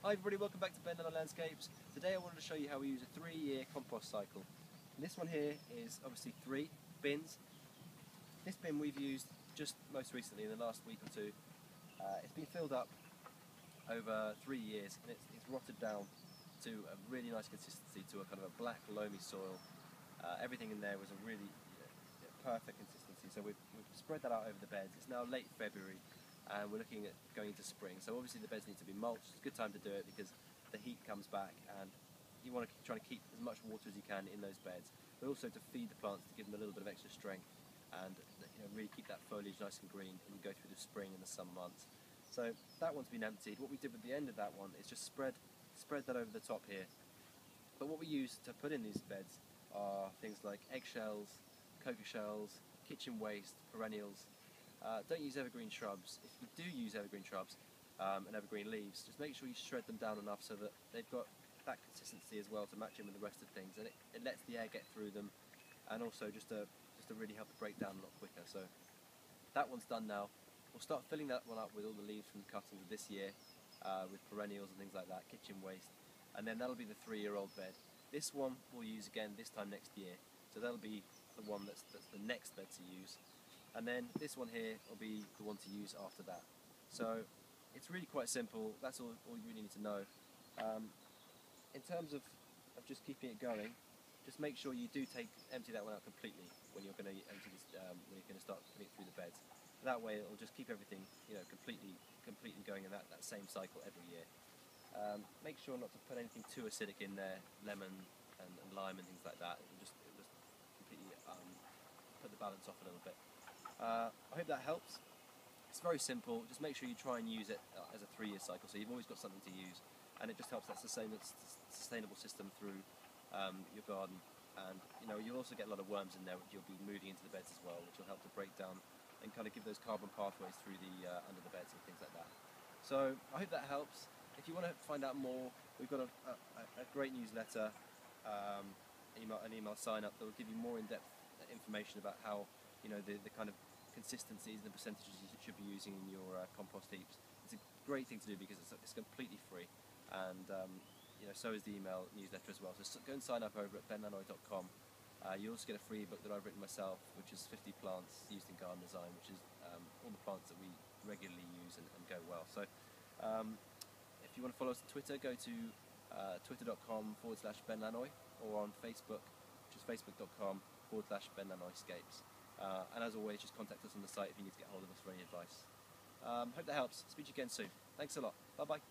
Hi everybody, welcome back to Ben Lannoy Landscapes. Today I wanted to show you how we use a 3-year compost cycle. And this one here is obviously 3 bins. This bin we've used just most recently in the last week or two. It's been filled up over 3 years and it's rotted down to a really nice consistency, to a kind of a black loamy soil. Everything in there was a really perfect consistency, so we've spread that out over the beds. It's now late February and we're looking at going into spring, so obviously the beds need to be mulched. It's a good time to do it because the heat comes back and you want to try to keep as much water as you can in those beds, but also to feed the plants, to give them a little bit of extra strength and really keep that foliage nice and green as you go through the spring and the summer months. So that one's been emptied. What we did with the end of that one is just spread that over the top here. But what we use to put in these beds are things like eggshells, cocoa shells, kitchen waste, perennials. Don't use evergreen shrubs. If you do use evergreen shrubs and evergreen leaves, just make sure you shred them down enough so that they've got that consistency as well to match in with the rest of things, and it lets the air get through them, and also just to really help it break down a lot quicker. So that one's done now. We'll start filling that one up with all the leaves from the cuttings of this year, with perennials and things like that, kitchen waste, and then that'll be the 3-year-old bed. This one we'll use again this time next year, so that'll be the one that's the next bed to use. And then this one here will be the one to use after that. So it's really quite simple. That's all you really need to know. In terms of just keeping it going, just make sure you do empty that one out completely when you're going to empty this, when you're going to start putting it through the beds. That way it'll just keep everything completely going in that same cycle every year. Make sure not to put anything too acidic in there, lemon and lime and things like that. It'll just completely put the balance off a little bit. I hope that helps. It's very simple. Just make sure you try and use it as a 3-year cycle, so you've always got something to use, and it just helps that sustainable system through your garden. And you'll also get a lot of worms in there, which you'll be moving into the beds as well, which will help to break down and kind of give those carbon pathways through the under the beds and things like that. So I hope that helps. If you want to find out more, we've got a great newsletter, an email sign up that will give you more in-depth information about how the kind of consistencies and the percentages you should be using in your compost heaps. It's a great thing to do because it's completely free, and so is the email newsletter as well. So go and sign up over at benlannoy.com. You also get a free book that I've written myself, which is 50 plants used in garden design, which is all the plants that we regularly use and go well. So if you want to follow us on Twitter, go to twitter.com/benlannoy, or on Facebook, which is facebook.com/benlannoyscapes. And as always, just contact us on the site if you need to get hold of us for any advice. Hope that helps. Speak to you again soon. Thanks a lot. Bye bye.